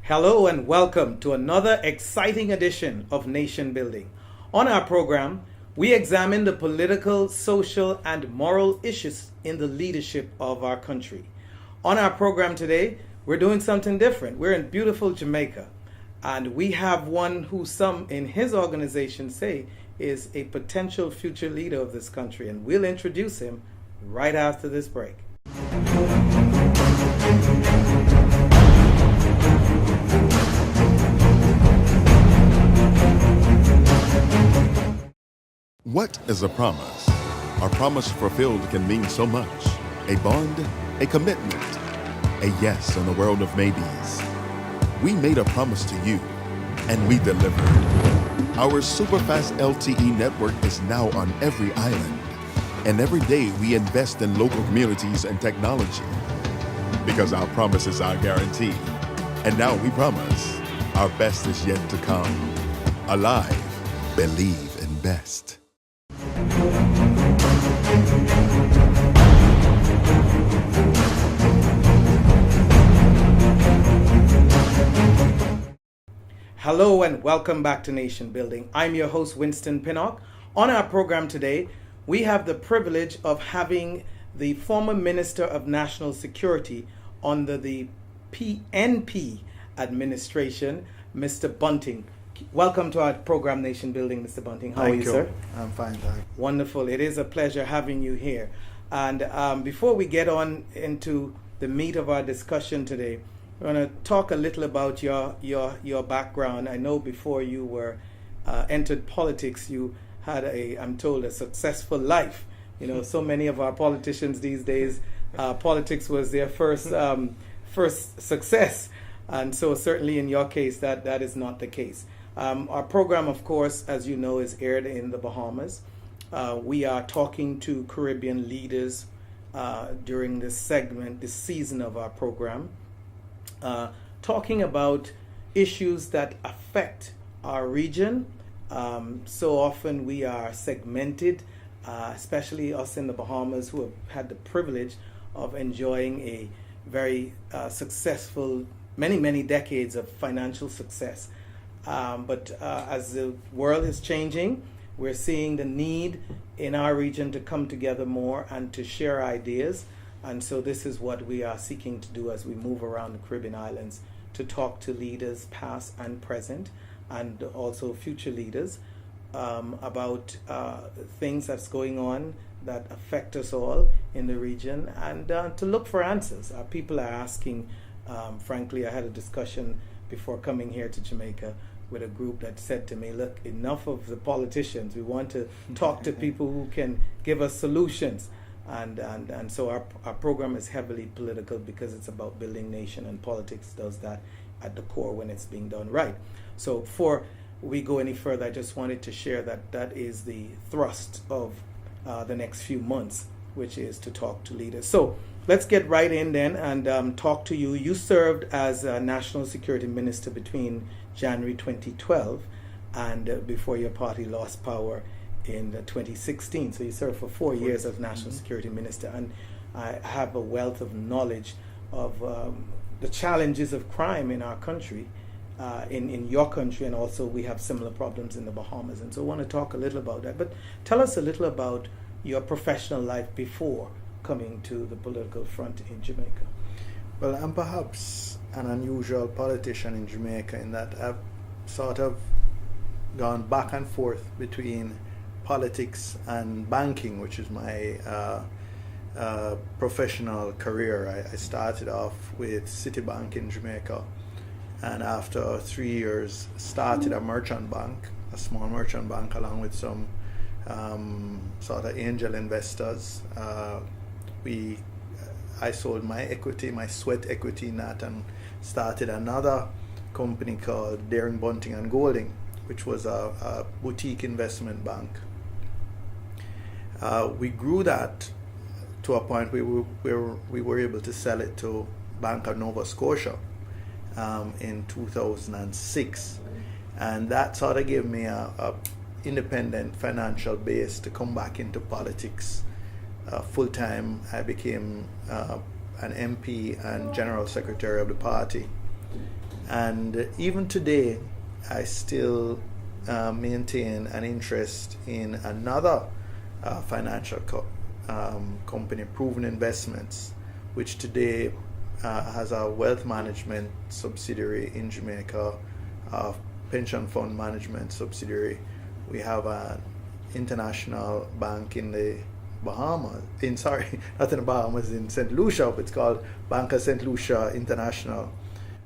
Hello and welcome to another exciting edition of Nation Building. On our program, we examine the political, social, and moral issues in the leadership of our country. On our program today, we're doing something different. We're in beautiful Jamaica, and we have one who some in his organization say is a potential future leader of this country, and we'll introduce him right after this break. What is a promise? A promise fulfilled can mean so much. A bond, a commitment, a yes in a world of maybes. We made a promise to you, and we delivered. Our superfast LTE network is now on every island, and every day we invest in local communities and technology. Because our promise is our guarantee. And now we promise, our best is yet to come. Alive, believe in best. Hello and welcome back to Nation Building. I'm your host, Winston Pinnock. On our program today, we have the privilege of having the former Minister of National Security under the PNP administration, Mr. Bunting. Welcome to our program, Nation Building, Mr. Bunting. How are you, sir? I'm fine, thanks. Wonderful. It is a pleasure having you here. And before we get on into the meat of our discussion today, we're going to talk a little about your background. I know before you were entered politics, you had I'm told, a successful life. You know, so many of our politicians these days, politics was their first success. And so certainly in your case, that is not the case. Our program, of course, as you know, is aired in the Bahamas. We are talking to Caribbean leaders during this season of our program, talking about issues that affect our region. So often we are segmented, especially us in the Bahamas who have had the privilege of enjoying a very successful, many decades of financial success. But as the world is changing, we're seeing the need in our region to come together more and to share ideas. And so this is what we are seeking to do as we move around the Caribbean islands, to talk to leaders past and present, and also future leaders, about things that's going on that affect us all in the region, and to look for answers. People are asking, frankly, I had a discussion before coming here to Jamaica with a group that said to me, look, enough of the politicians. We want to talk to people who can give us solutions. And so our program is heavily political because it's about building nation, and politics does that at the core when it's being done right. So before we go any further, I just wanted to share that is the thrust of the next few months, which is to talk to leaders. So let's get right in then and talk to you. You served as a National Security Minister between January 2012 and before your party lost power in 2016. So you served for 4 years as National Security Minister, and I have a wealth of knowledge of the challenges of crime in our country, in your country, and also we have similar problems in the Bahamas. And so I want to talk a little about that. But tell us a little about your professional life before coming to the political front in Jamaica. Well, I'm perhaps an unusual politician in Jamaica in that I've sort of gone back and forth between politics and banking, which is my professional career. I started off with Citibank in Jamaica, and after 3 years started a merchant bank, a small merchant bank, along with some sort of angel investors. I sold my equity, my sweat equity in that, and started another company called PeterBunting and Golding, which was a boutique investment bank. We grew that to a point where we were able to sell it to Bank of Nova Scotia in 2006, and that sort of gave me a independent financial base to come back into politics full time. I became an MP and General Secretary of the party. And even today, I still maintain an interest in another financial company, Proven Investments, which today has a wealth management subsidiary in Jamaica, a pension fund management subsidiary. We have an international bank in the Bahamas, not in the Bahamas, in St. Lucia. It's called Bank of St. Lucia International.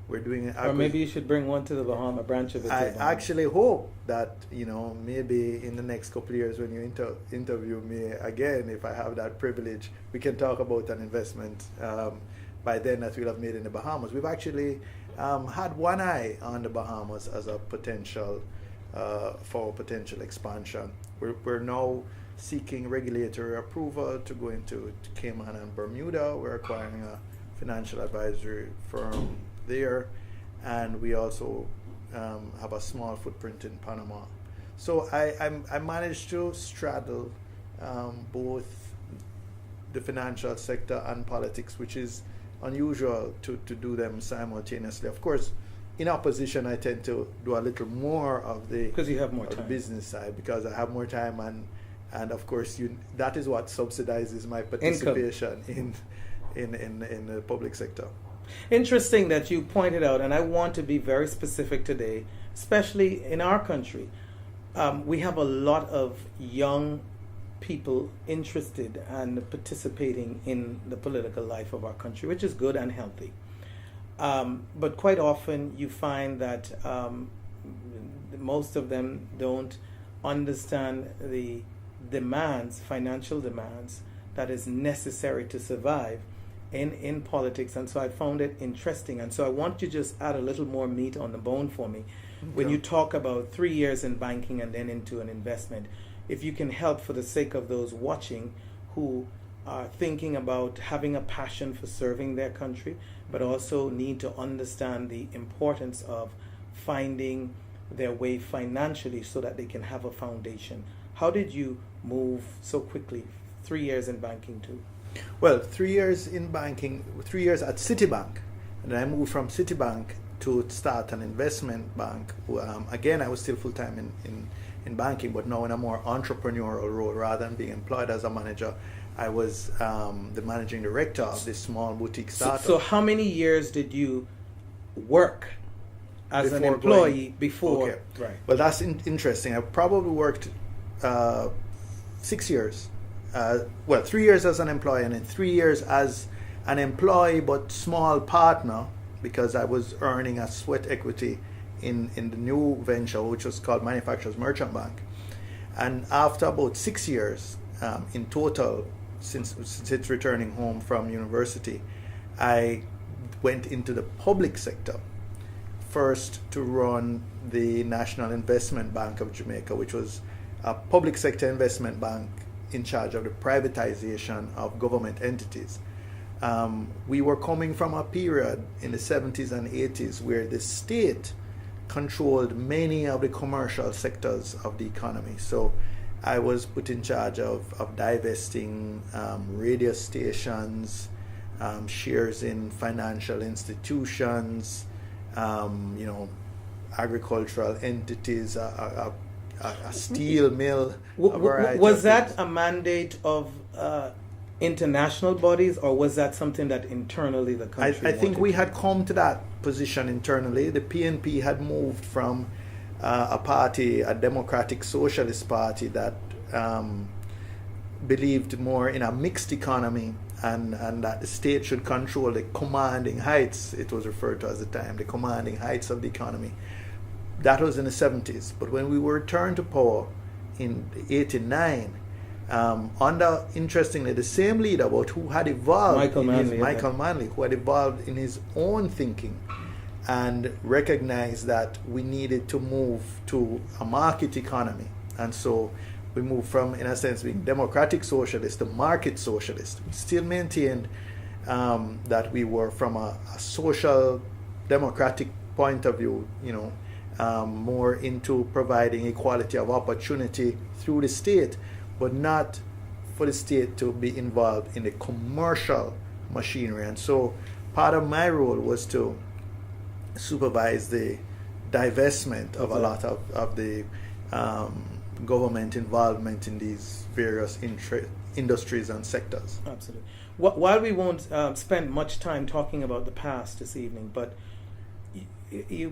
We're doing or maybe you should bring one to the Bahama branch of it. I actually hope that, maybe in the next couple of years when you interview me again, if I have that privilege, we can talk about an investment by then that we'll have made in the Bahamas. We've actually had one eye on the Bahamas as a potential for potential expansion. We're now seeking regulatory approval to go into Cayman and Bermuda. We're acquiring a financial advisory firm there, and we also have a small footprint in Panama. So I managed to straddle both the financial sector and politics, which is unusual to do them simultaneously. Of course, in opposition, I tend to do a little more of the because you have more time. The business side, because I have more time, and of course that is what subsidizes my participation in the public sector. Interesting that you pointed out, and I want to be very specific today, especially in our country. We have a lot of young people interested and participating in the political life of our country, which is good and healthy. But quite often you find that most of them don't understand the demands, financial demands, that is necessary to survive in politics. And so I found it interesting. And so I want to just add a little more meat on the bone for me. Okay. When you talk about 3 years in banking and then into an investment, if you can help for the sake of those watching who are thinking about having a passion for serving their country, but also need to understand the importance of finding their way financially so that they can have a foundation. How did you move so quickly, 3 years in banking too? Well, 3 years in banking, 3 years at Citibank, and then I moved from Citibank to start an investment bank. Again, I was still full-time in banking, but now in a more entrepreneurial role. Rather than being employed as a manager, I was the managing director of this small boutique startup. So how many years did you work as an employee before? Okay. Right. Well, that's interesting. I probably worked 6 years. 3 years as an employee, and then 3 years as an employee but small partner, because I was earning a sweat equity in the new venture, which was called Manufacturers Merchant Bank. And after about 6 years in total, since it's returning home from university, I went into the public sector, first to run the National Investment Bank of Jamaica, which was a public sector investment bank in charge of the privatization of government entities. We were coming from a period in the 70s and 80s where the state controlled many of the commercial sectors of the economy. So I was put in charge of divesting radio stations, shares in financial institutions, agricultural entities, a steel mill. Was that a mandate of international bodies, or was that something that internally the country I think we had come to that position internally. The PNP had moved from a party, a democratic socialist party that believed more in a mixed economy, and that the state should control the commanding heights, it was referred to as the time, the commanding heights of the economy. That was in the 70s. But when we were returned to power in 89, under, interestingly, the same leader, but who had evolved, Michael Manley, who had evolved in his own thinking and recognized that we needed to move to a market economy. And so we moved from, in a sense, being democratic socialist to market socialist. We still maintained that we were from a social democratic point of view, more into providing equality of opportunity through the state, but not for the state to be involved in the commercial machinery. And so part of my role was to supervise the divestment of a lot of the government involvement in these various industries and sectors. Absolutely. While we won't spend much time talking about the past this evening, but you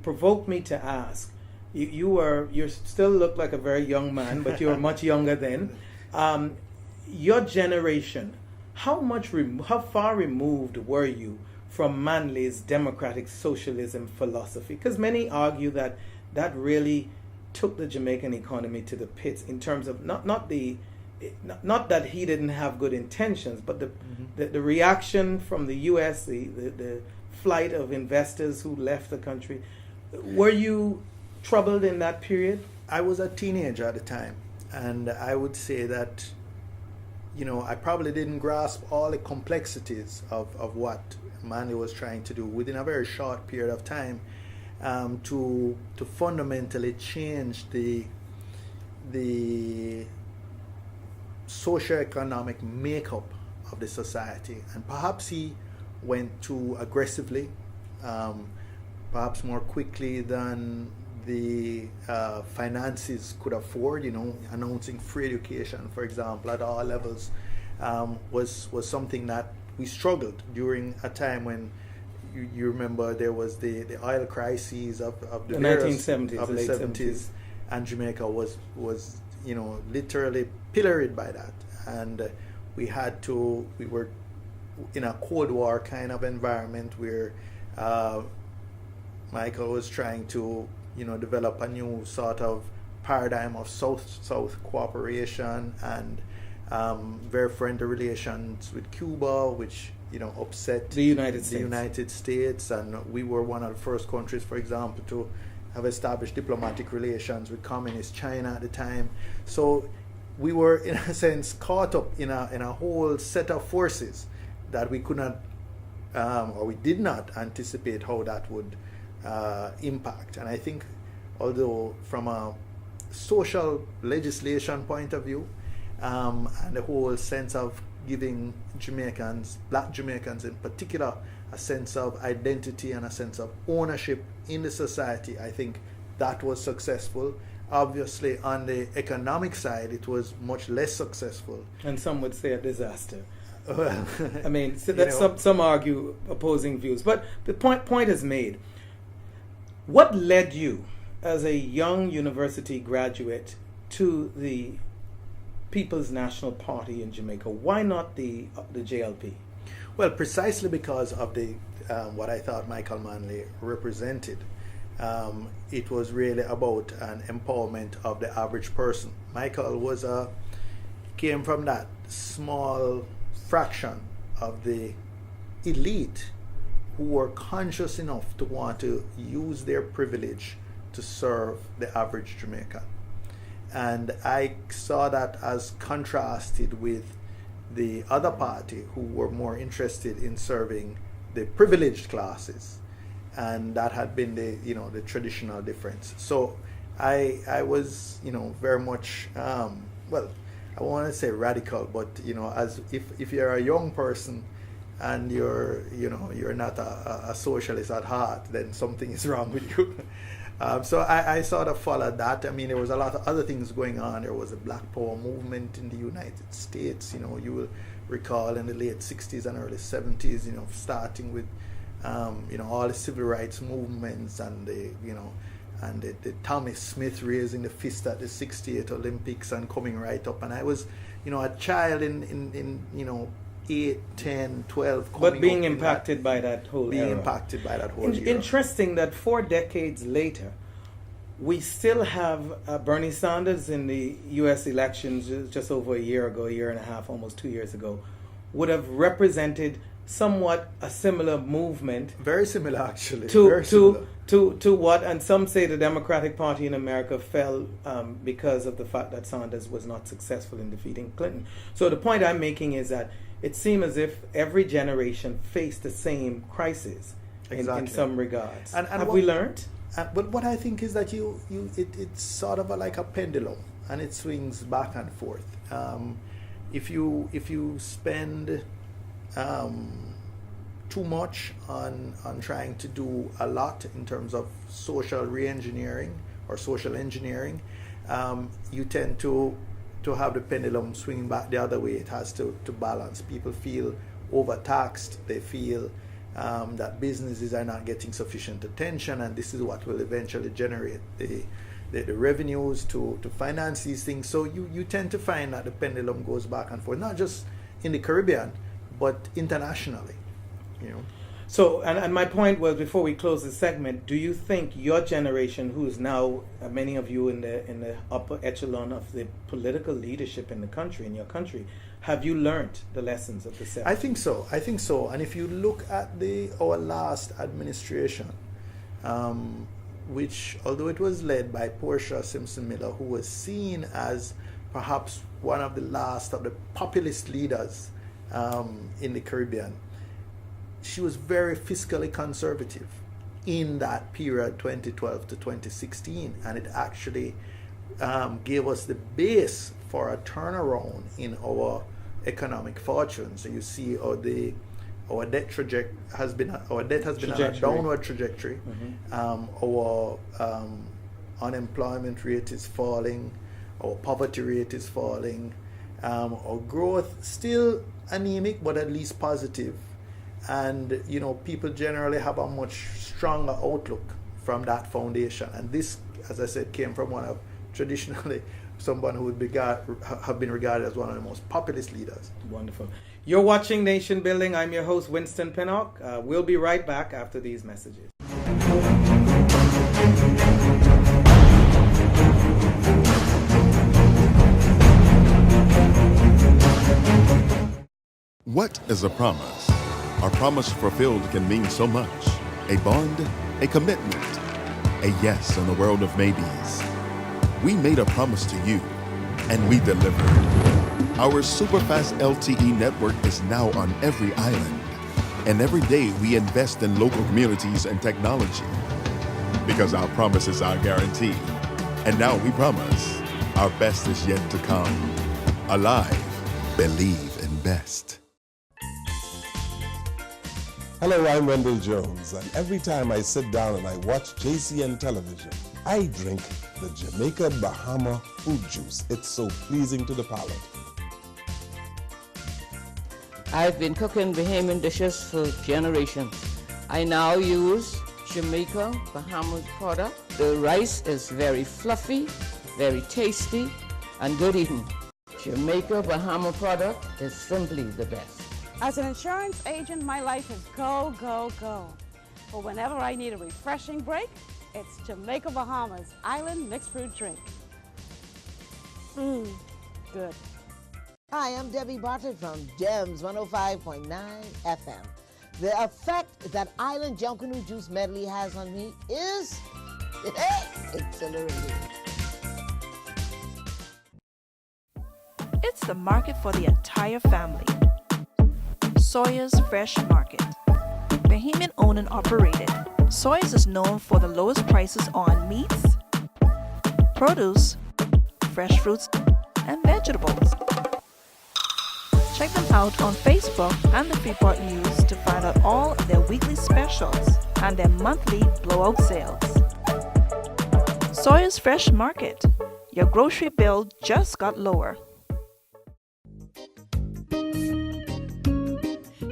provoked me to ask. You still look like a very young man, but you were much younger then. Your generation, how far removed were you from Manley's democratic socialism philosophy? Because many argue that really took the Jamaican economy to the pits in terms of not that he didn't have good intentions, but the reaction from the U.S., the flight of investors who left the country. Were you troubled in that period? I was a teenager at the time, and I would say that, I probably didn't grasp all the complexities of what Manley was trying to do within a very short period of time, to fundamentally change the socioeconomic makeup of the society. And perhaps he went too aggressively, perhaps more quickly than the finances could afford. Announcing free education, for example, at all levels, was something that we struggled during a time when you remember there was the oil crises of the 1970s, of the late 70s, and Jamaica was literally pilloried by that, and we were in a Cold War kind of environment where Michael was trying to develop a new sort of paradigm of South cooperation and very friendly relations with Cuba, which upset the United States, and we were one of the first countries, for example, to have established diplomatic relations with communist China at the time. So we were, in a sense, caught up in a whole set of forces that we could not, or we did not anticipate how that would impact. And I think, although from a social legislation point of view, and the whole sense of giving Jamaicans, black Jamaicans in particular, a sense of identity and a sense of ownership in the society, I think that was successful. Obviously, on the economic side, it was much less successful. And some would say a disaster. Well, I mean, so that some argue opposing views, but the point is made. What led you, as a young university graduate, to the People's National Party in Jamaica? Why not the JLP? Well, precisely because of the what I thought Michael Manley represented. It was really about an empowerment of the average person. Michael came from that small fraction of the elite who were conscious enough to want to use their privilege to serve the average Jamaican. And I saw that as contrasted with the other party, who were more interested in serving the privileged classes, and that had been the traditional difference. So I was very much I want to say radical, but as if you're a young person and you're not a socialist at heart, then something is wrong with you. So I sort of followed that. I mean, there was a lot of other things going on. There was a Black Power movement in the United States. You will recall in the late 60s and early 70s, starting with all the civil rights movements and the Tommy Smith raising the fist at the 68 Olympics and coming right up. And I was, a child in 8, 10, 12. But being impacted by that whole era. Impacted by that whole era. Interesting that 4 decades later, we still have Bernie Sanders in the U.S. elections just over a year ago, a year and a half, almost 2 years ago, would have represented somewhat a similar movement. Very similar, actually. To what, and some say the Democratic Party in America fell because of the fact that Sanders was not successful in defeating Clinton. So the point I'm making is that it seemed as if every generation faced the same crisis in some regards. And have we learned? But what I think is that it's sort of like a pendulum, and it swings back and forth. If you spend too much on trying to do a lot in terms of social re-engineering or social engineering, you tend to have the pendulum swinging back the other way. It has to balance. People feel overtaxed. They feel that businesses are not getting sufficient attention, and this is what will eventually generate the revenues to finance these things. So you tend to find that the pendulum goes back and forth, not just in the Caribbean, but internationally. So, and my point was, before we close the segment, do you think your generation, who is now many of you in the upper echelon of the political leadership in the country, in your country, have you learned the lessons of the 70s? I think so. And if you look at our last administration, which, although it was led by Portia Simpson Miller, who was seen as perhaps one of the last of the populist leaders in the Caribbean, she was very fiscally conservative in that period, 2012 to 2016, and it actually gave us the base for a turnaround in our economic fortune. So you see our debt has been on a downward trajectory. Mm-hmm. Our unemployment rate is falling, our poverty rate is falling, our growth still anemic but at least positive. And people generally have a much stronger outlook from that foundation. And this, as I said, came from one of traditionally someone who would have been regarded as one of the most populist leaders. Wonderful. You're watching Nation Building. I'm your host, Winston Pinnock. We'll be right back after these messages. What is a promise? Our promise fulfilled can mean so much. A bond, a commitment, a yes in a world of maybes. We made a promise to you, and we delivered. Our superfast LTE network is now on every island, and every day we invest in local communities and technology. Because our promise is our guarantee. And now we promise, our best is yet to come. Alive, believe in best. Hello, I'm Wendell Jones, and every time I sit down and I watch JCN television, I drink the Jamaica Bahama fruit juice. It's so pleasing to the palate. I've been cooking Bahamian dishes for generations. I now use Jamaica Bahamas product. The rice is very fluffy, very tasty, and good eating. Jamaica Bahama product is simply the best. As an insurance agent, my life is go, go, go. But whenever I need a refreshing break, it's Jamaica Bahamas Island Mixed Fruit Drink. Good. Hi, I'm Debbie Bartlett from GEMS 105.9 FM. The effect that Island Junkanoo Juice Medley has on me is exhilarating. It's the market for the entire family. Sawyer's Fresh Market. Bahamian owned and operated, Sawyer's is known for the lowest prices on meats, produce, fresh fruits, and vegetables. Check them out on Facebook and the Freeport News to find out all of their weekly specials and their monthly blowout sales. Sawyer's Fresh Market. Your grocery bill just got lower.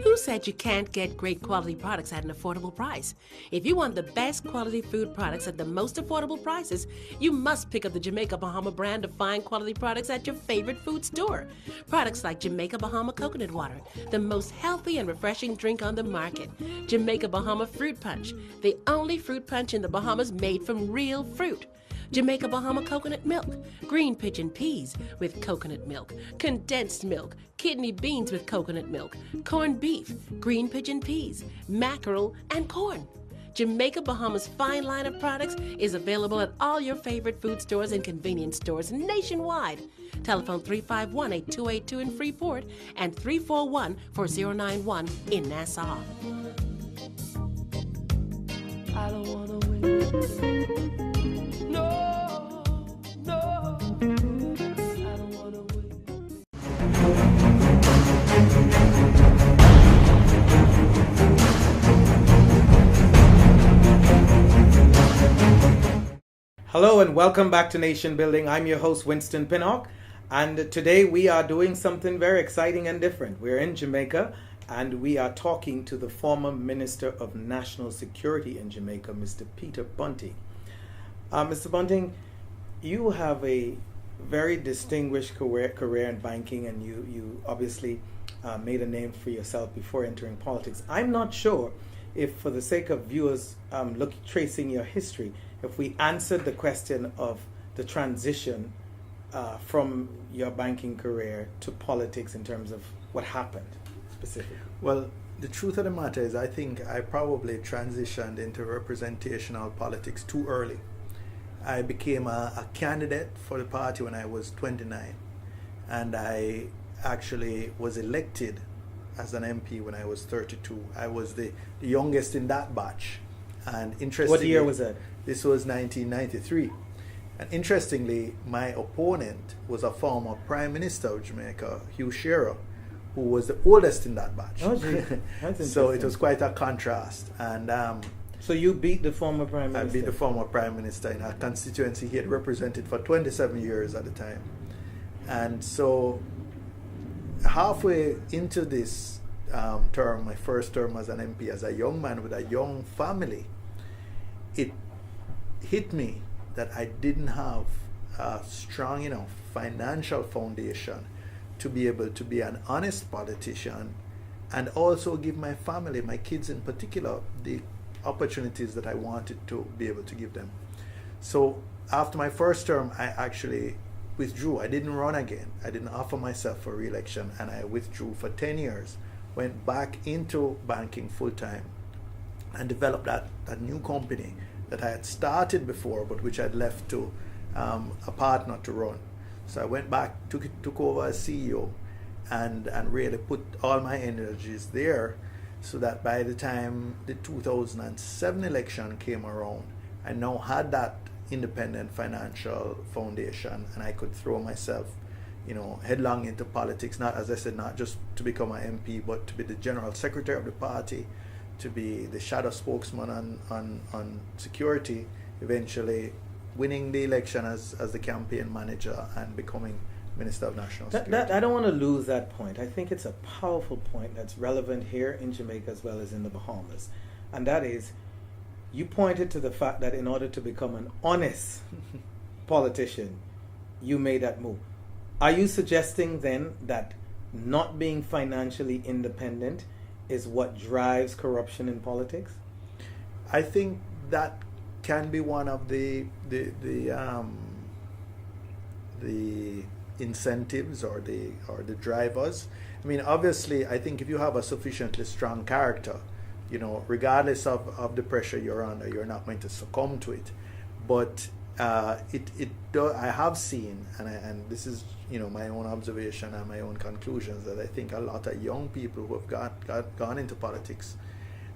Who said you can't get great quality products at an affordable price? If you want the best quality food products at the most affordable prices, you must pick up the Jamaica Bahama brand of fine quality products at your favorite food store. Products like Jamaica Bahama Coconut Water, the most healthy and refreshing drink on the market. Jamaica Bahama Fruit Punch, the only fruit punch in the Bahamas made from real fruit. Jamaica Bahama coconut milk, green pigeon peas with coconut milk, condensed milk, kidney beans with coconut milk, corned beef, green pigeon peas, mackerel, and corn. Jamaica Bahama's fine line of products is available at all your favorite food stores and convenience stores nationwide. Telephone 351-8282 in Freeport and 341-4091 in Nassau. I don't wanna win. No, no, I don't wanna wait. Hello and welcome back to Nation Building. I'm your host, Winston Pinnock, and today we are doing something very exciting and different. We're in Jamaica and we are talking to the former Minister of National Security in Jamaica, Mr. PeterBunting. Mr. Bunting, you have a very distinguished career in banking, and you obviously made a name for yourself before entering politics. I'm not sure if, for the sake of viewers tracing your history, if we answered the question of the transition from your banking career to politics in terms of what happened specifically. Well, the truth of the matter is I think I probably transitioned into representational politics too early. I became a candidate for the party when I was 29, and I actually was elected as an MP when I was 32. I was the youngest in that batch. And interestingly, what year was that? This was 1993. And interestingly, my opponent was a former Prime Minister of Jamaica, Hugh Shearer, who was the oldest in that batch. Oh, gee. That's So it was quite a contrast. And so you beat the former Prime Minister? I beat the former Prime Minister in a constituency he had represented for 27 years at the time. And so halfway into this term, my first term as an MP, as a young man with a young family, it hit me that I didn't have a strong enough financial foundation to be able to be an honest politician and also give my family, my kids in particular, the opportunities that I wanted to be able to give them. So after my first term, I actually withdrew. I didn't run again. I didn't offer myself for re-election, and I withdrew for 10 years, went back into banking full-time and developed that new company that I had started before, but which I'd left to a partner to run. So I went back, took over as CEO, and really put all my energies there, so that by the time the 2007 election came around, I now had that independent financial foundation, and I could throw myself, headlong into politics. Not, as I said, not just to become an MP, but to be the general secretary of the party, to be the shadow spokesman on security, eventually winning the election as the campaign manager and becoming Minister of National Security. I don't want to lose that point. I think it's a powerful point that's relevant here in Jamaica as well as in the Bahamas. And that is, you pointed to the fact that in order to become an honest politician, you made that move. Are you suggesting then that not being financially independent is what drives corruption in politics? I think that can be one of the incentives or the drivers. I mean, obviously, I think if you have a sufficiently strong character, regardless of the pressure you're under, you're not going to succumb to it. But I have seen, and this is my own observation and my own conclusions, that I think a lot of young people who have gone into politics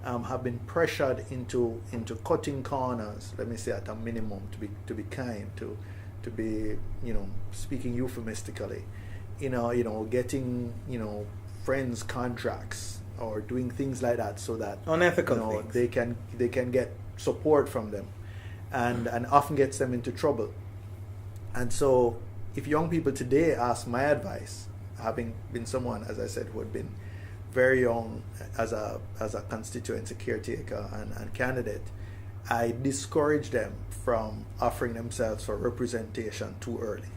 have been pressured into cutting corners. Let me say at a minimum, to be kind, to be speaking euphemistically, getting friends contracts or doing things like that, so that unethical things. they can get support from them, and often gets them into trouble. And so if young people today ask my advice, having been someone, as I said, who had been very young as a constituency caretaker and candidate, I discourage them from offering themselves for representation too early.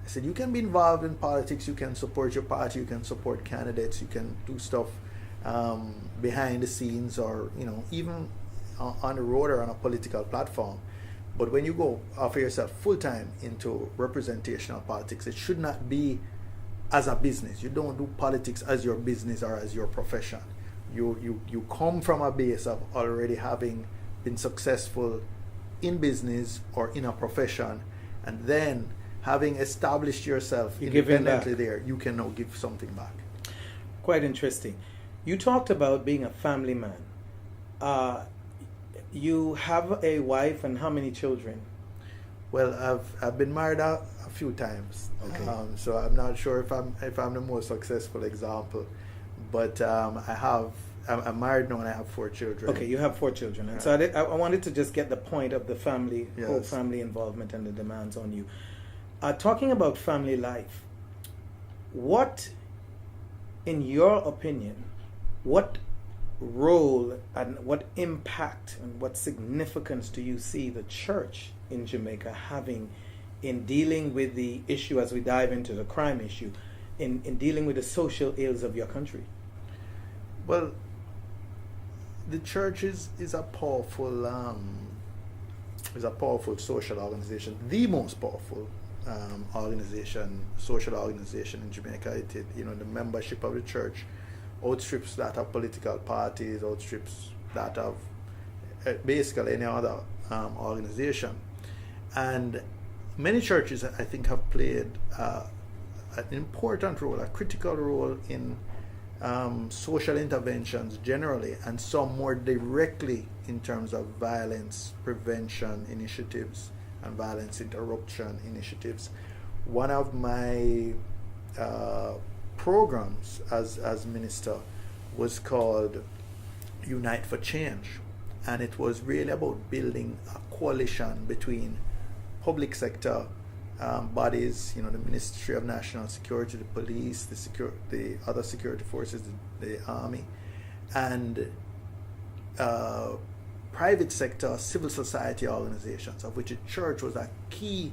I said, you can be involved in politics, you can support your party, you can support candidates, you can do stuff behind the scenes, or even on the road or on a political platform. But when you go offer yourself full-time into representational politics, it should not be as a business. You don't do politics as your business or as your profession. You come from a base of already having been successful in business or in a profession, and then having established yourself independently there, you can now give something back. Quite interesting. You talked about being a family man. you have a wife and how many children? Well, I've been married a few times, Okay. So I'm not sure if I'm the most successful example, but I'm married now and I have 4 children. Okay, you have 4 children. And so I wanted to just get the point of the family, whole family involvement and the demands on you. Talking about family life, what, in your opinion, what role and what impact and what significance do you see the church in Jamaica having in dealing with the issue as we dive into the crime issue, in dealing with the social ills of your country? Well, the church is a powerful social organization, the most powerful social organization in Jamaica. The membership of the church outstrips that of political parties, outstrips that of basically any other organization. And many churches, I think, have played an important role, a critical role in social interventions generally, and some more directly in terms of violence prevention initiatives and violence interruption initiatives. One of my programs as minister was called Unite for Change, and it was really about building a coalition between public sector bodies, the Ministry of National Security, the police, the other security forces, the army, and private sector civil society organizations, of which the church was a key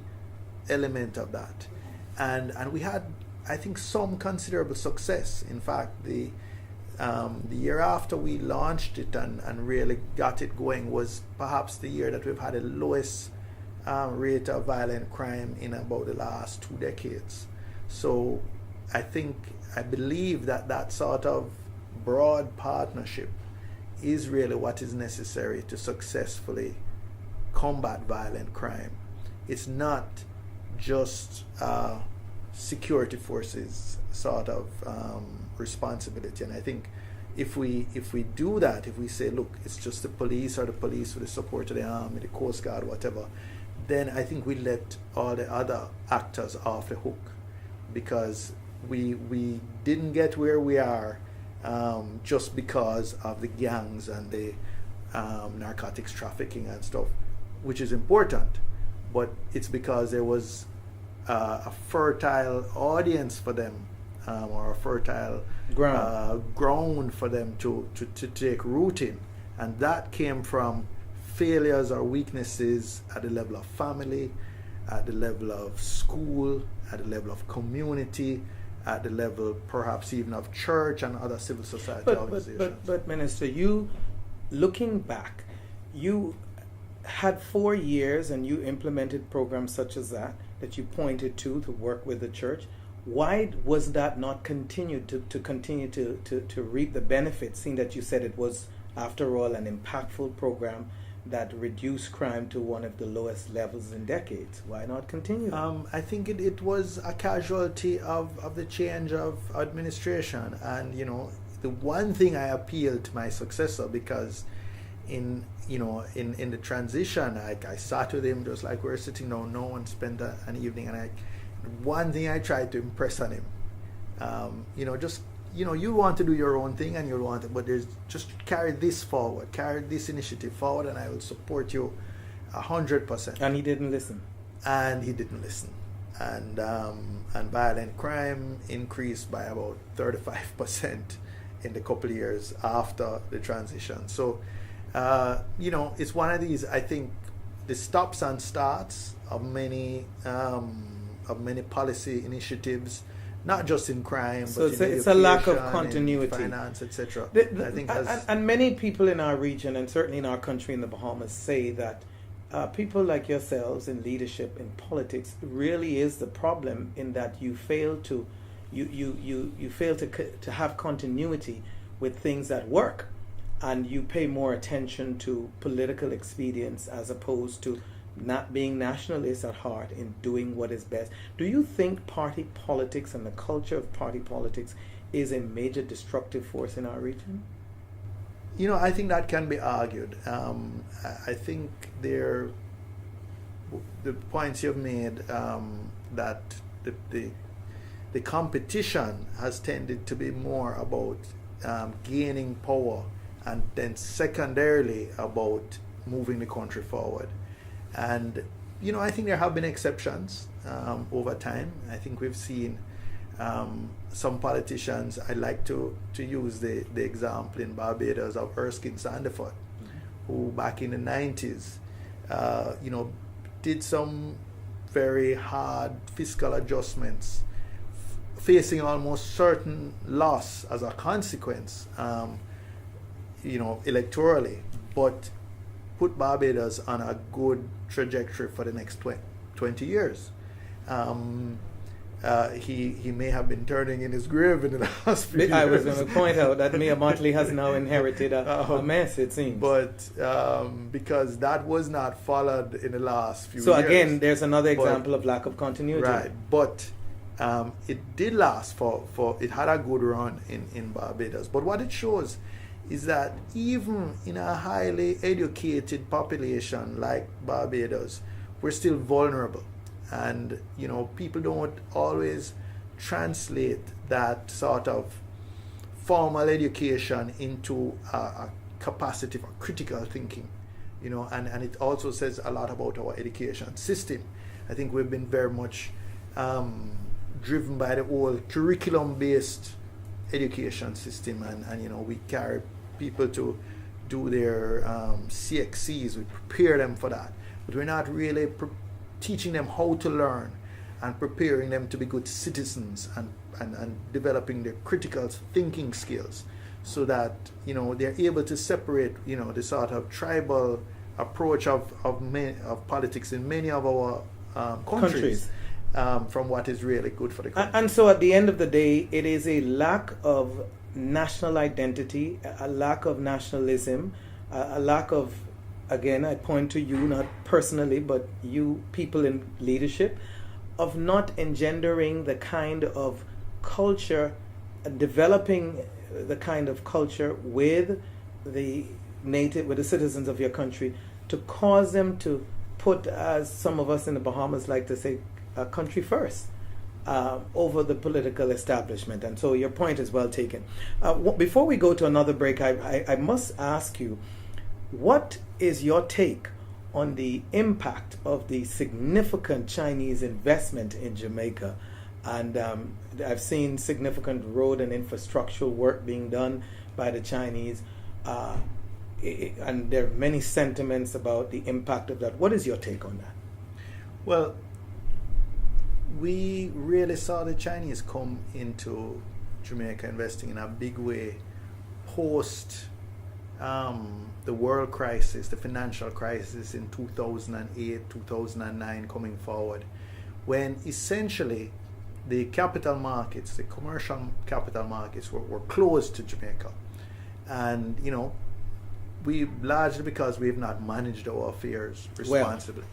element of that. And we had, I think, some considerable success. In fact, the year after we launched it and really got it going was perhaps the year that we've had the lowest rate of violent crime in about the last 2 decades. So I believe that sort of broad partnership is really what is necessary to successfully combat violent crime. It's not just security forces sort of responsibility. And I think if we do that, if we say, look, it's just the police or the police with the support of the army, the Coast Guard, whatever, then I think we let all the other actors off the hook, because we didn't get where we are just because of the gangs and the narcotics trafficking and stuff, which is important, but it's because there was a fertile audience for them, or a fertile ground for them to take root in, and that came from failures or weaknesses at the level of family, at the level of school, at the level of community, at the level perhaps even of church and other civil society organizations. But Minister, you, looking back, you had 4 years and you implemented programs such as that you pointed to work with the church. Why was that not continued to continue to reap the benefits, seeing that you said it was, after all, an impactful program that reduced crime to one of the lowest levels in decades? Why not continue? I think it was a casualty of the change of administration. And, the one thing I appealed to my successor, because in the transition, I sat with him just like we're sitting down now and spent an evening, and one thing I tried to impress on him, you want to do your own thing and you want to, but there's just carry this initiative forward, and I will support you 100%. And he didn't listen. And violent crime increased by about 35% in the couple of years after the transition. So, it's one of these, I think, the stops and starts of many policy initiatives, not just in crime, so but it's a lack of continuity, finance, etc. I think and many people in our region, and certainly in our country, in the Bahamas, say that people like yourselves in leadership, in politics, really is the problem, in that you fail to have continuity with things that work, and you pay more attention to political expedience as opposed to not being nationalist at heart in doing what is best. Do you think party politics and the culture of party politics is a major destructive force in our region? I think that can be argued. I think the points you've made, that the competition has tended to be more about gaining power, and then secondarily about moving the country forward. And I think there have been exceptions over time. I think we've seen some politicians. I like to use the example in Barbados of Erskine Sandiford, who back in the 90s, did some very hard fiscal adjustments, facing almost certain loss as a consequence, electorally, but put Barbados on a good trajectory for the next 20 years. He may have been turning in his grave in the last few years. I was going to point out that Mia Motley has now inherited a mess, it seems. But because that was not followed in the last few years. So again, there's another example of lack of continuity. Right, but it did last for it had a good run in Barbados. But what it shows is that even in a highly educated population like Barbados, we're still vulnerable. And, people don't always translate that sort of formal education into a capacity for critical thinking, and it also says a lot about our education system. I think we've been very much driven by the old curriculum-based education system, and we carry people to do their CXCs, we prepare them for that, but we're not really teaching them how to learn and preparing them to be good citizens and developing their critical thinking skills, so that they're able to separate the sort of tribal approach of politics in many of our countries. From what is really good for the country. And so at the end of the day, it is a lack of national identity, a lack of nationalism, a lack of, again, I point to you, not personally, but you people in leadership, of not engendering the kind of culture, developing the kind of culture with the citizens of your country, to cause them to put, as some of us in the Bahamas like to say, a country first over the political establishment. And so your point is well taken. Before we go to another break, I must ask you, what is your take on the impact of the significant Chinese investment in Jamaica? And I've seen significant road and infrastructural work being done by the Chinese, and there are many sentiments about the impact of that. What is your take on that? Well, we really saw the Chinese come into Jamaica investing in a big way post the world crisis, the financial crisis in 2008, 2009 coming forward, when essentially the capital markets, the commercial capital markets were closed to Jamaica. And, we largely because we have not managed our affairs responsibly.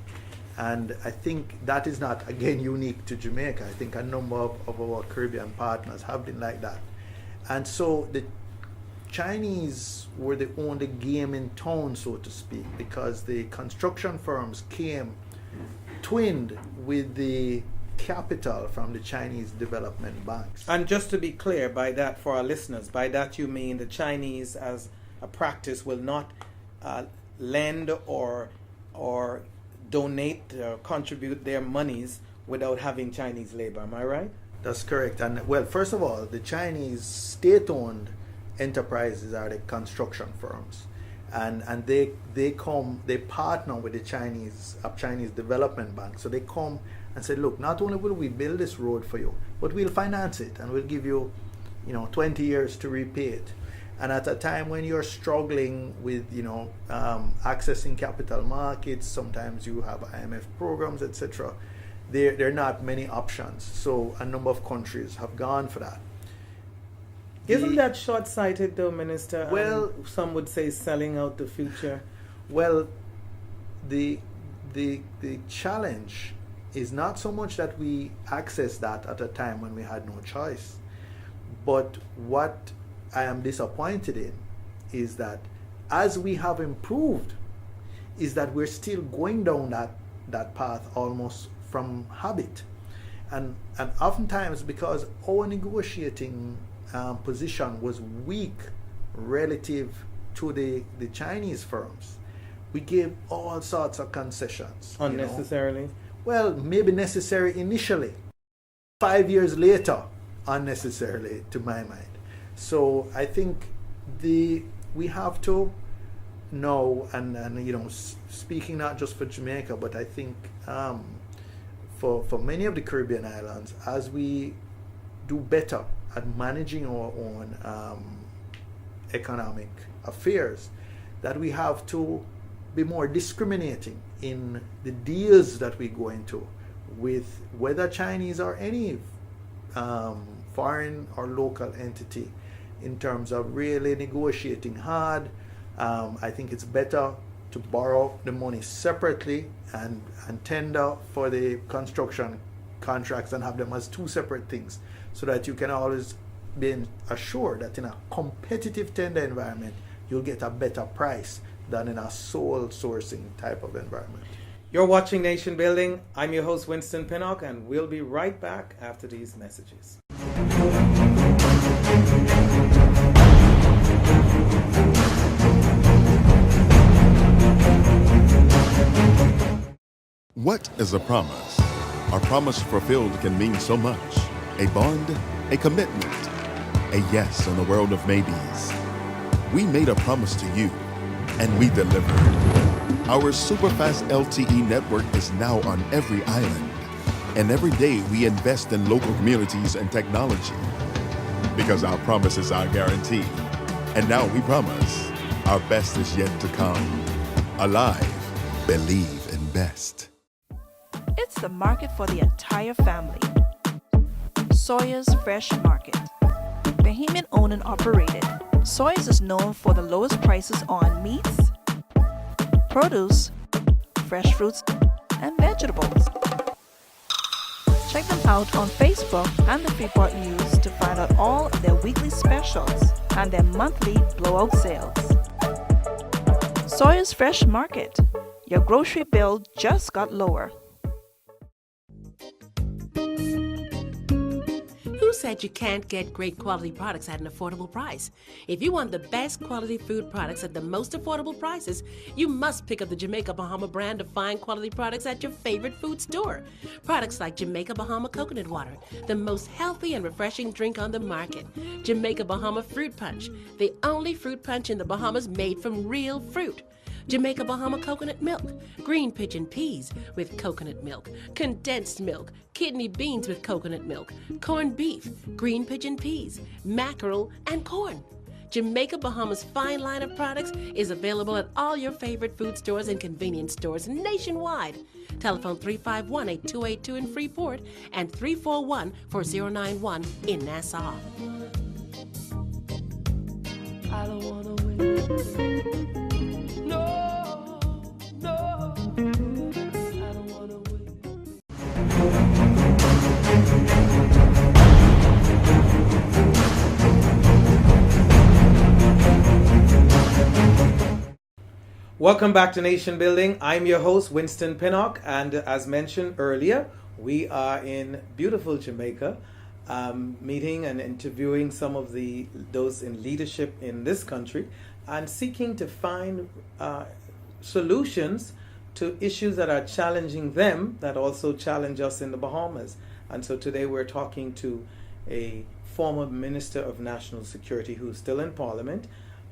And I think that is not, again, unique to Jamaica. I think a number of our Caribbean partners have been like that. And so the Chinese were the only game in town, so to speak, because the construction firms came twinned with the capital from the Chinese development banks. And just to be clear by that for our listeners, by that you mean the Chinese as a practice will not lend or donate or contribute their monies without having Chinese labor. Am I right? That's correct. And well, first of all, the Chinese state-owned enterprises are the construction firms, and they partner with the Chinese development bank. So they come and say, look, not only will we build this road for you, but we'll finance it and we'll give you 20 years to repay it. And at a time when you're struggling with accessing capital markets, sometimes you have IMF programs, etc. There are not many options. So a number of countries have gone for that. Isn't that short-sighted, though, Minister? Well, some would say selling out the future. Well, the challenge is not so much that we access that at a time when we had no choice, but what I am disappointed in is that as we have improved, is that we're still going down that path almost from habit. And oftentimes, because our negotiating position was weak relative to the Chinese firms, we gave all sorts of concessions. Unnecessarily? Well, maybe necessary initially. 5 years later, unnecessarily, to my mind. So I think we have to know, and speaking not just for Jamaica, but I think for many of the Caribbean islands, as we do better at managing our own economic affairs, that we have to be more discriminating in the deals that we go into with whether Chinese or any foreign or local entity, in terms of really negotiating hard. I think it's better to borrow the money separately and tender for the construction contracts and have them as two separate things, so that you can always be assured that in a competitive tender environment you'll get a better price than in a sole sourcing type of environment. You're watching Nation Building. I'm your host, Winston Pinnock, and we'll be right back after these messages. What is a promise? Our promise fulfilled can mean so much. A bond, a commitment, a yes in a world of maybes. We made a promise to you, and we delivered. Our superfast LTE network is now on every island, and every day we invest in local communities and technology, because our promise is our guarantee. And now we promise our best is yet to come. Alive, believe in best. It's the market for the entire family. Sawyer's Fresh Market. Bahamian owned and operated, Sawyer's is known for the lowest prices on meats, produce, fresh fruits, and vegetables. Check them out on Facebook and the Freeport News to find out all of their weekly specials and their monthly blowout sales. Sawyer's Fresh Market. Your grocery bill just got lower. Who said you can't get great quality products at an affordable price? If you want the best quality food products at the most affordable prices, you must pick up the Jamaica Bahama brand of fine quality products at your favorite food store. Products like Jamaica Bahama Coconut Water, the most healthy and refreshing drink on the market. Jamaica Bahama Fruit Punch, the only fruit punch in the Bahamas made from real fruit. Jamaica Bahama coconut milk, green pigeon peas with coconut milk, condensed milk, kidney beans with coconut milk, corned beef, green pigeon peas, mackerel, and corn. Jamaica Bahama's fine line of products is available at all your favorite food stores and convenience stores nationwide. Telephone 351-8282 in Freeport and 341-4091 in Nassau. I don't wanna wait. No, no, I don't wanna wait. Welcome back to Nation Building. I'm your host, Winston Pinnock, and as mentioned earlier, we are in beautiful Jamaica, meeting and interviewing some of those in leadership in this country and seeking to find solutions to issues that are challenging them that also challenge us in the Bahamas. And so today we're talking to a former Minister of National Security who's still in Parliament,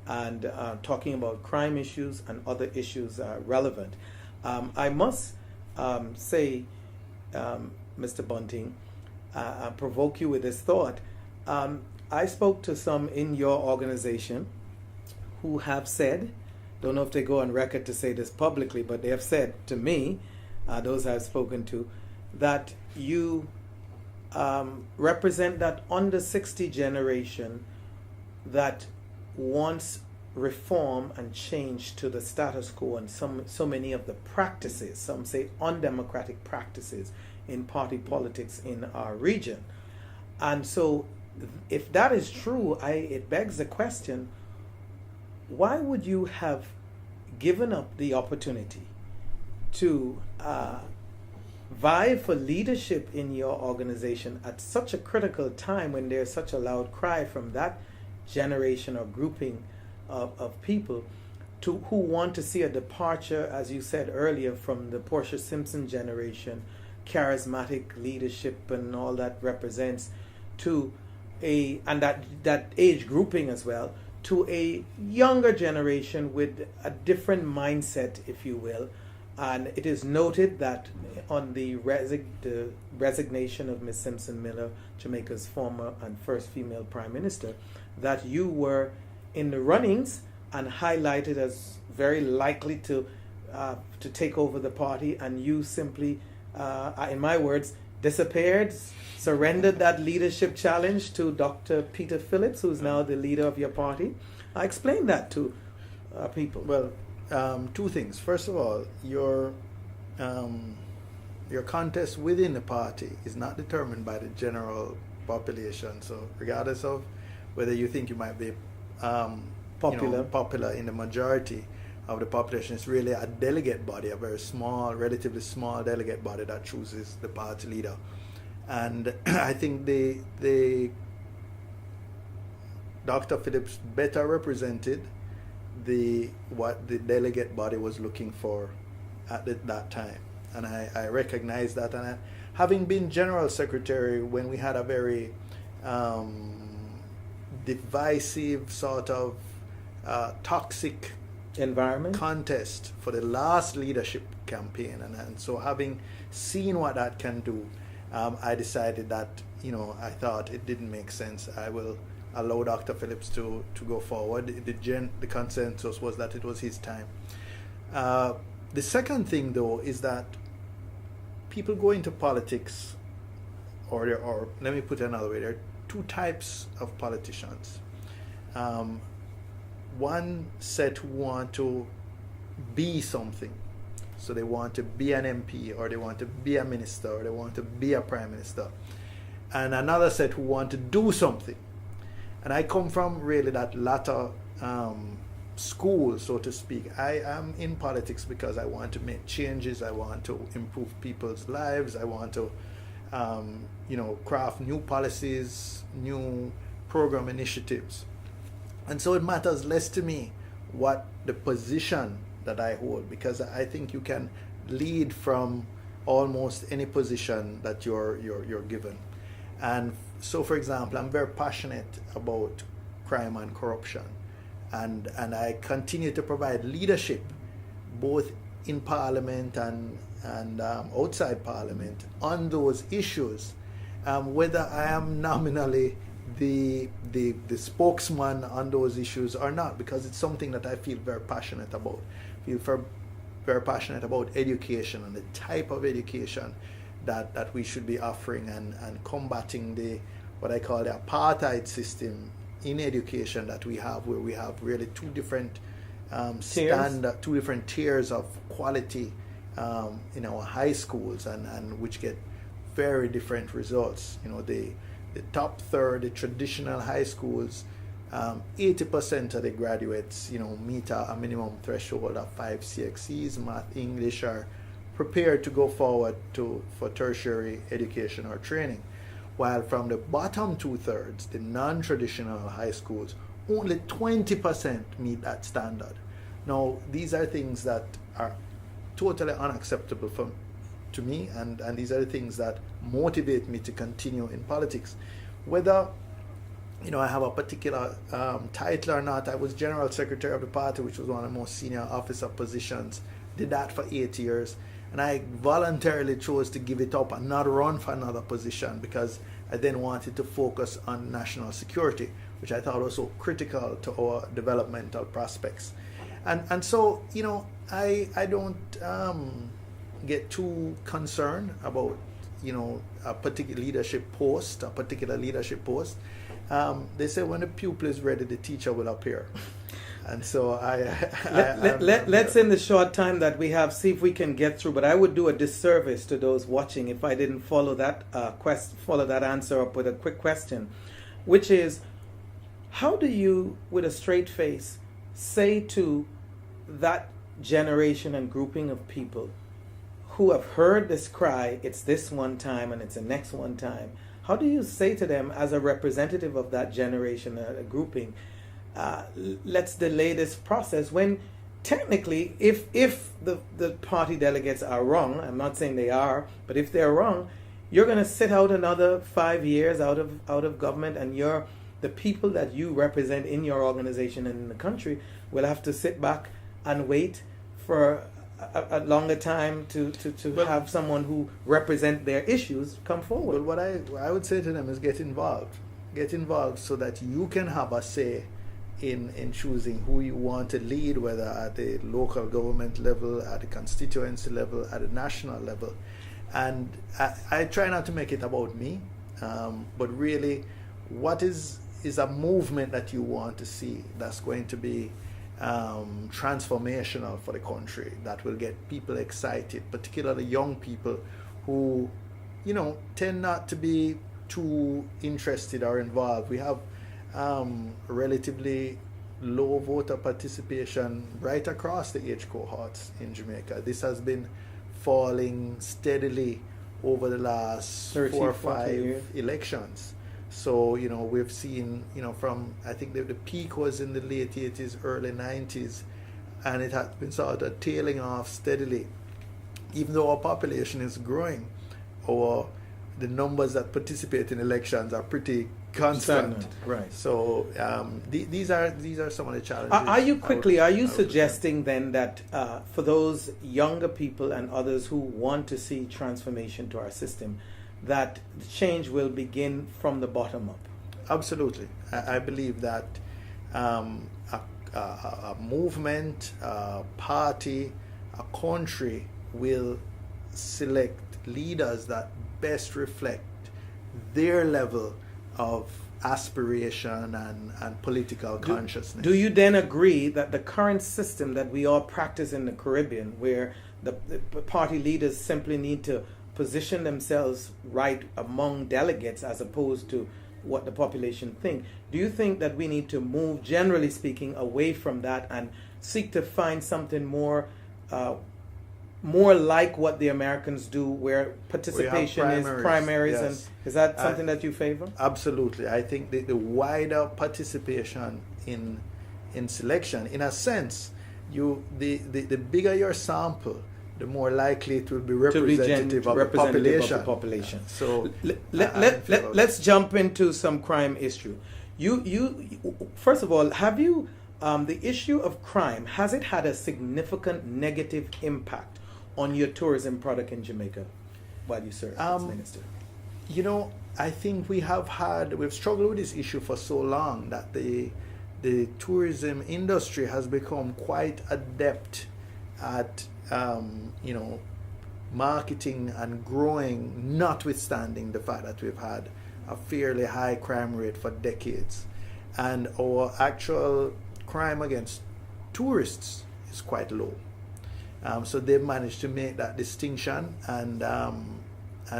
and talking about crime issues and other issues relevant. I must say, Mr. Bunting, provoke you with this thought. I spoke to some in your organization who have said, don't know if they go on record to say this publicly, but they have said to me, those I've spoken to, that you represent that under 60 generation that wants reform and change to the status quo and so many of the practices, some say undemocratic practices in party politics in our region. And so if that is true, it begs the question, why would you have given up the opportunity to vie for leadership in your organization at such a critical time when there's such a loud cry from that generation or grouping of people who want to see a departure, as you said earlier, from the Portia Simpson generation, charismatic leadership and all that represents, to and that age grouping as well, to a younger generation with a different mindset, if you will. And it is noted that on the resignation of Ms. Simpson Miller, Jamaica's former and first female prime minister, that you were in the runnings and highlighted as very likely to take over the party, and you simply, in my words, disappeared, surrendered that leadership challenge to Dr. Peter Phillips, who's now the leader of your party. Explain that to people. Well, two things. First of all, your contest within the party is not determined by the general population. So regardless of whether you think you might be popular in the majority of the population, it's really a delegate body, a very small, relatively small delegate body that chooses the party leader. And I think Dr. Phillips better represented what the delegate body was looking for at that time. And I recognize that. And having been General Secretary when we had a very divisive sort of toxic environment contest for the last leadership campaign, and so having seen what that can do, I decided that I thought it didn't make sense. I will allow Dr. Phillips to go forward. The consensus was that it was his time. The second thing, though, is that people go into politics, or let me put it another way, there are two types of politicians. One set who want to be something. So they want to be an MP, or they want to be a minister, or they want to be a prime minister. And another set who want to do something. And I come from really that latter school, so to speak. I am in politics because I want to make changes. I want to improve people's lives. I want to, craft new policies, new program initiatives. And so it matters less to me what the position that I hold, because I think you can lead from almost any position that you're given. And so, for example, I'm very passionate about crime and corruption, and I continue to provide leadership both in Parliament and outside Parliament on those issues, whether I am nominally the spokesman on those issues or not, because it's something that I feel very passionate about. I feel very passionate about education and the type of education that we should be offering, and combating what I call the apartheid system in education that we have, where we have really two different two different tiers of quality in our high schools, and which get very different results. The top third, the traditional high schools, 80% of the graduates, meet a minimum threshold of 5 CXCs, math, English, are prepared to go forward for tertiary education or training. While from the bottom 2/3, the non-traditional high schools, only 20% meet that standard. Now, these are things that are totally unacceptable to me, and these are the things that motivate me to continue in politics. Whether I have a particular title or not, I was General Secretary of the party, which was one of the most senior officer positions. Did that for 8 years, and I voluntarily chose to give it up and not run for another position, because I then wanted to focus on national security, which I thought was so critical to our developmental prospects. And so I don't get too concerned about a particular leadership post. They say when the pupil is ready, the teacher will appear. And so let's in the short time that we have see if we can get through. But I would do a disservice to those watching if I didn't follow that answer up with a quick question, which is, how do you, with a straight face, say to that generation and grouping of people who have heard this cry, it's this one time and it's the next one time? How do you say to them as a representative of that generation, a grouping, let's delay this process, when technically, if the party delegates are wrong, I'm not saying they are, but if they're wrong, you're going to sit out another 5 years out of government, and the people that you represent in your organization and in the country will have to sit back and wait for a longer time to have someone who represent their issues come forward. Well, what I would say to them is get involved so that you can have a say in choosing who you want to lead, whether at the local government level, at the constituency level, at the national level. And I try not to make it about me, but really, what is a movement that you want to see that's going to be transformational for the country, that will get people excited, particularly young people who, tend not to be too interested or involved. We have relatively low voter participation right across the age cohorts in Jamaica. This has been falling steadily over the last 4 or 5 elections. So, we've seen, from, I think the peak was in the late 80s, early 90s, and it has been sort of tailing off steadily. Even though our population is growing, the numbers that participate in elections are pretty constant. Right. So these are some of the challenges. Are you suggesting then that for those younger people and others who want to see transformation to our system, that the change will begin from the bottom up? Absolutely. I believe that a movement, a party, a country will select leaders that best reflect their level of aspiration and political consciousness. Do you then agree that the current system that we all practice in the Caribbean, where the party leaders simply need to position themselves right among delegates as opposed to what the population think, do you think that we need to move, generally speaking, away from that and seek to find something more like what the Americans do, where participation is primaries? Yes. And is that something that you favor? Absolutely. I think the wider participation in selection, in a sense, the bigger your sample, the more likely it will be representative of the population. So let's jump into some crime issue. You first of all, have you the issue of crime, has it had a significant negative impact on your tourism product in Jamaica while you serve as minister? I think we've struggled with this issue for so long that the tourism industry has become quite adept at marketing and growing, notwithstanding the fact that we've had a fairly high crime rate for decades, and our actual crime against tourists is quite low. So they've managed to make that distinction, and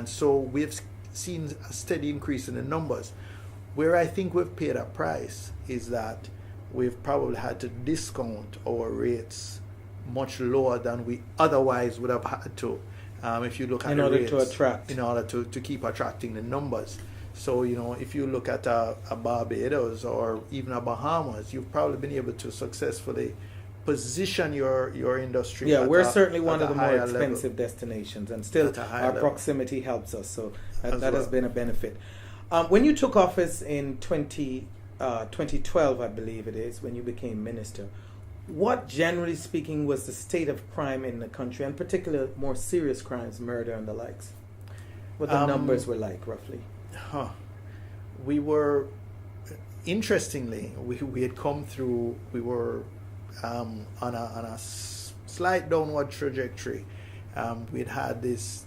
so we've seen a steady increase in the numbers. Where I think we've paid a price is that we've probably had to discount our rates much lower than we otherwise would have had to, if you look at in order to keep attracting the numbers. So if you look at a Barbados or even a Bahamas, you've probably been able to successfully position your industry. Yeah, we're certainly one of the more expensive destinations, and still our proximity helps us. So that has been a benefit. When you took office in 2012, I believe it is, when you became minister, what, generally speaking, was the state of crime in the country, and particularly more serious crimes, murder and the likes? What the numbers were like, roughly? We were, interestingly, we had come through, we were on a slight downward trajectory. We'd had this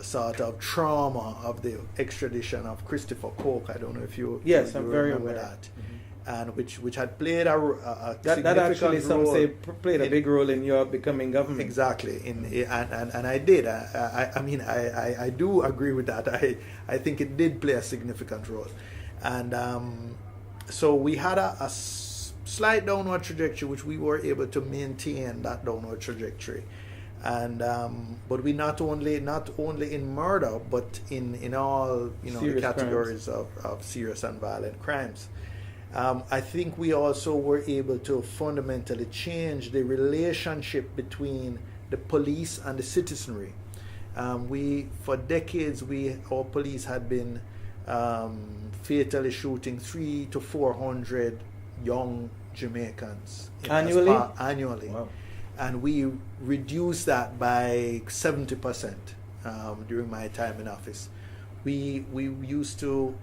sort of trauma of the extradition of Christopher Coke. I don't know if you I'm very aware that. And which had played a that actually some say played a big role in your becoming government. Exactly, and I did. I do agree with that. I think it did play a significant role, and so we had a slight downward trajectory, which we were able to maintain that downward trajectory. And but we not only in murder, but in all the categories of serious and violent crimes. I think we also were able to fundamentally change the relationship between the police and the citizenry. For decades, our police had been fatally shooting 300 to 400 young Jamaicans annually. Wow. And we reduced that by 70% during my time in office. We used to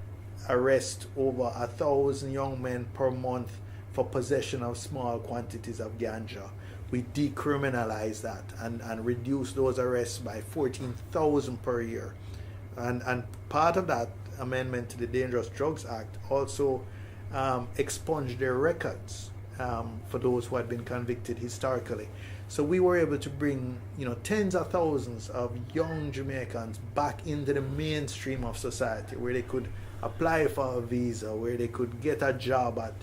arrest over 1,000 young men per month for possession of small quantities of ganja. We decriminalized that and reduced those arrests by 14,000 per year. And part of that amendment to the Dangerous Drugs Act also expunged their records for those who had been convicted historically. So we were able to bring tens of thousands of young Jamaicans back into the mainstream of society, where they could apply for a visa, where they could get a job at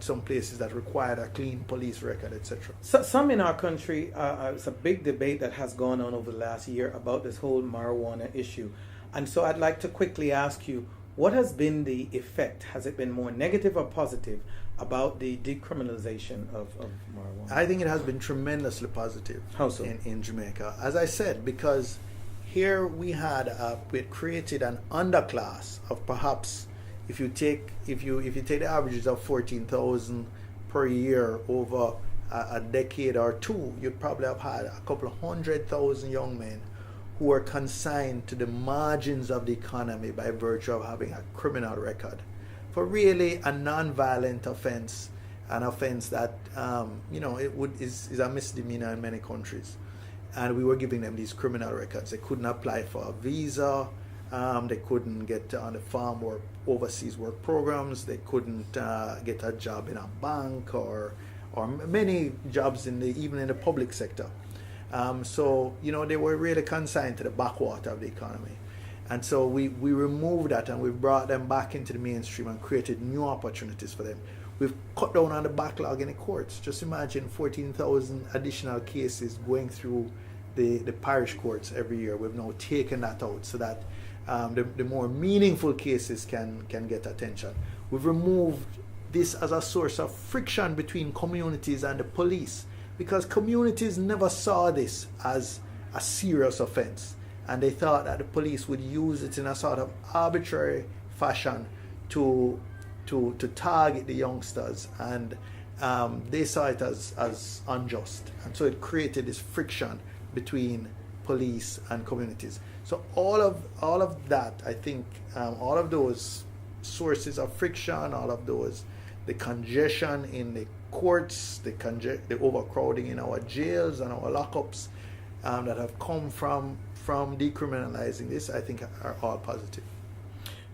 some places that required a clean police record, etc. So, some in our country, it's a big debate that has gone on over the last year about this whole marijuana issue. And so I'd like to quickly ask you, what has been the effect? Has it been more negative or positive about the decriminalization of marijuana? I think it has been tremendously positive. How so? In Jamaica. As I said, because here we created an underclass of perhaps, if you take the averages of 14,000 per year over a decade or two, you'd probably have had a couple of 100,000 young men who are consigned to the margins of the economy by virtue of having a criminal record for really a non-violent offense, an offense that is a misdemeanor in many countries. And we were giving them these criminal records. They couldn't apply for a visa. They couldn't get on the farm or overseas work programs. They couldn't get a job in a bank or many jobs even in the public sector. So they were really consigned to the backwater of the economy. And so we removed that and we brought them back into the mainstream and created new opportunities for them. We've cut down on the backlog in the courts. Just imagine 14,000 additional cases going through the parish courts every year. We've now taken that out so that the more meaningful cases can get attention. We've removed this as a source of friction between communities and the police, because communities never saw this as a serious offense, and they thought that the police would use it in a sort of arbitrary fashion to target the youngsters, and they saw it as unjust, and so it created this friction between police and communities. So all of that, I think, all of those sources of friction, all of those, the congestion in the courts, the overcrowding in our jails and our lockups that have come from decriminalizing this, I think are all positive.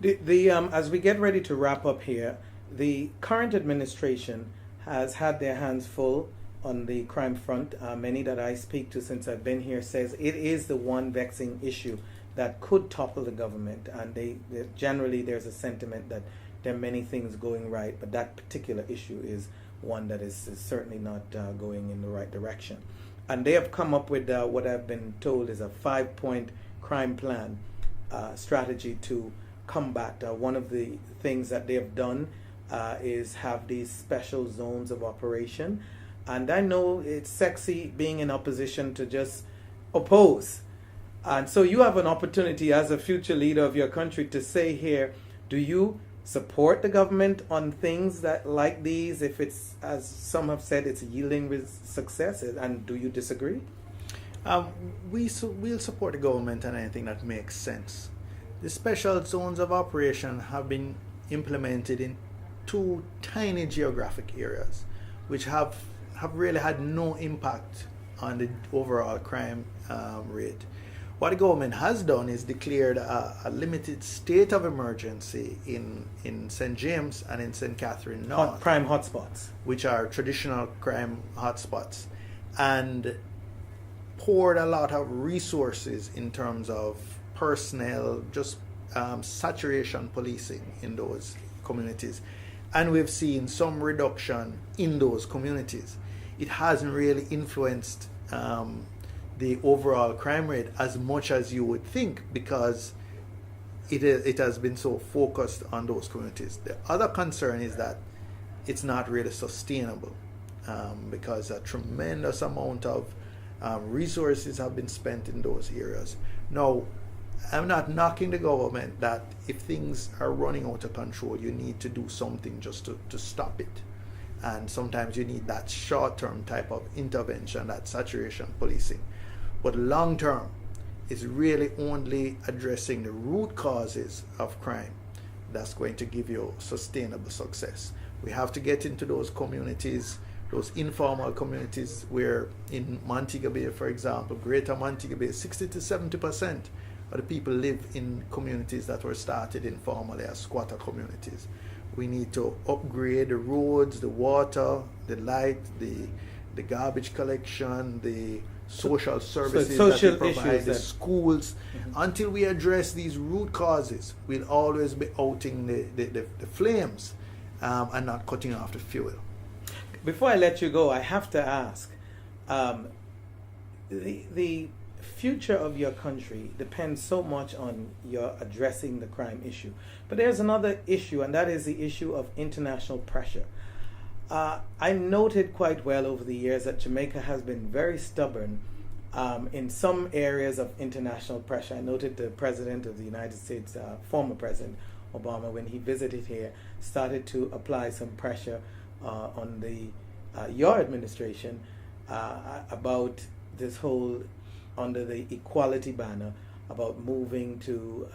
As we get ready to wrap up here, the current administration has had their hands full on the crime front. Many that I speak to since I've been here says it is the one vexing issue that could topple the government, and they generally there's a sentiment that there are many things going right, but that particular issue is one that is certainly not going in the right direction. And they have come up with what I've been told is a 5-point crime plan strategy to combat. One of the things that they have done is have these special zones of operation. And I know it's sexy being in opposition to just oppose. And so you have an opportunity as a future leader of your country to say here, do you support the government on things that like these, if it's, as some have said, it's yielding with success, and do you disagree? We'll support the government on anything that makes sense. The special zones of operation have been implemented in 2 tiny geographic areas, which have really had no impact on the overall crime rate. What the government has done is declared a limited state of emergency in St. James and in St. Catherine North. Crime hotspots. Which are traditional crime hotspots. And poured a lot of resources in terms of personnel, just saturation policing in those communities, and we've seen some reduction in those communities. It hasn't really influenced the overall crime rate as much as you would think, because it has been so focused on those communities. The other concern is that it's not really sustainable, because a tremendous amount of resources have been spent in those areas. Now, I'm not knocking the government that if things are running out of control, you need to do something just to stop it. And sometimes you need that short-term type of intervention, that saturation policing. But long-term, it's really only addressing the root causes of crime that's going to give you sustainable success. We have to get into those communities, those informal communities where in Montego Bay, for example, Greater Montego Bay, 60 to 70% of the people live in communities that were started informally as squatter communities. We need to upgrade the roads, the water, the light, the garbage collection, the social services social that we provide, issues the that- schools. Until we address these root causes, we'll always be outing the flames and not cutting off the fuel. Before I let you go, I have to ask, the future of your country depends so much on your addressing the crime issue. But there's another issue, and that is the issue of international pressure. I noted quite well over the years that Jamaica has been very stubborn in some areas of international pressure. I noted the President of the United States, former President Obama, when he visited here, started to apply some pressure on your administration about this whole, under the equality banner, about moving to,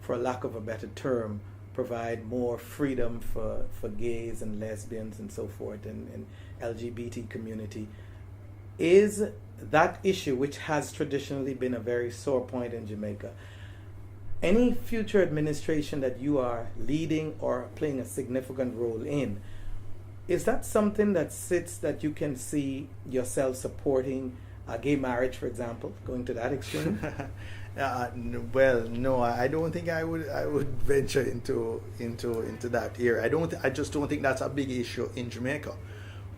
for lack of a better term, provide more freedom for gays and lesbians and so forth, and LGBT community. Is that issue, which has traditionally been a very sore point in Jamaica, any future administration that you are leading or playing a significant role in, is that something that you can see yourself supporting? Gay marriage, for example, going to that extreme? Well, no, I don't think I would venture into that area. I just don't think that's a big issue in Jamaica.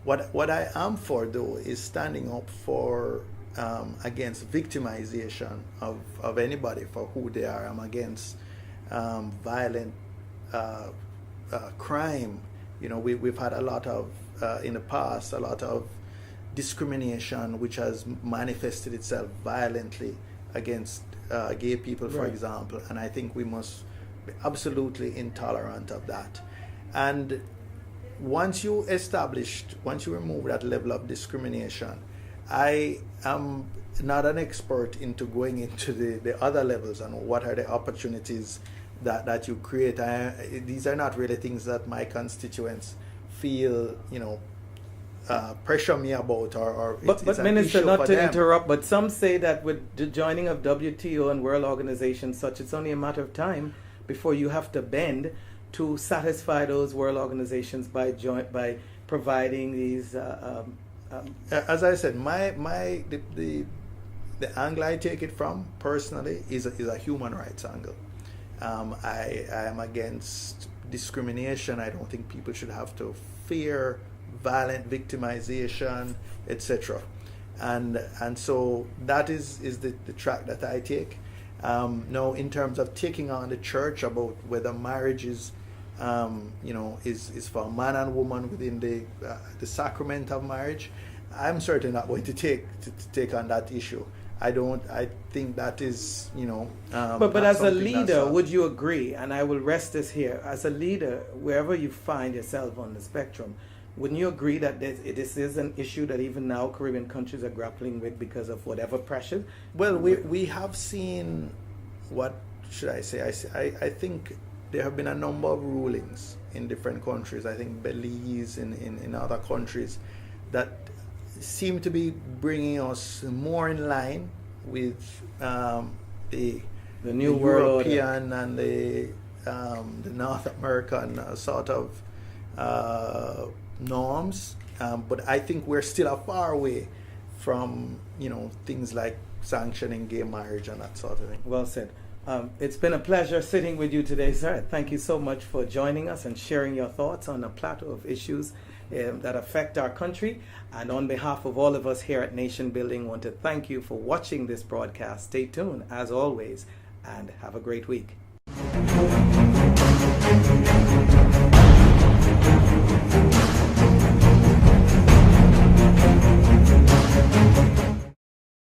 What I am for, though, is standing up for against victimization of anybody for who they are. I'm against violent crime. You know, we've had a lot of in the past, a lot of discrimination which has manifested itself violently against gay people, for example, and I think we must be absolutely intolerant of that. And once you remove that level of discrimination, I am not an expert into going into the other levels and what are the opportunities that you create. These are not really things that my constituents feel, pressure me about, or but it's an Minister, issue not for to them. interrupt, but some say that with the joining of WTO and world organizations such, it's only a matter of time before you have to bend to satisfy those world organizations by providing these. As I said, the angle I take it from personally is a human rights angle. I am against discrimination. I don't think people should have to fear violent victimization, etc. And so that is the track that I take. Now, in terms of taking on the church about whether marriage is for man and woman within the sacrament of marriage, I'm certainly not going to take on that issue. I think that is, but as a leader, would you agree? And I will rest this here. As a leader, wherever you find yourself on the spectrum, wouldn't you agree that this is an issue that even now Caribbean countries are grappling with because of whatever pressure? Well, we have seen, what should I say? I think there have been a number of rulings in different countries. I think Belize, in other countries, that seem to be bringing us more in line with the New World European and the North American sort of norms, but I think we're still a far way from things like sanctioning gay marriage and that sort of thing. Well said. It's been a pleasure sitting with you today, sir. Thank you so much for joining us and sharing your thoughts on a plateau of issues that affect our country. And on behalf of all of us here at Nation Building, I want to thank you for watching this broadcast. Stay tuned, as always, and have a great week.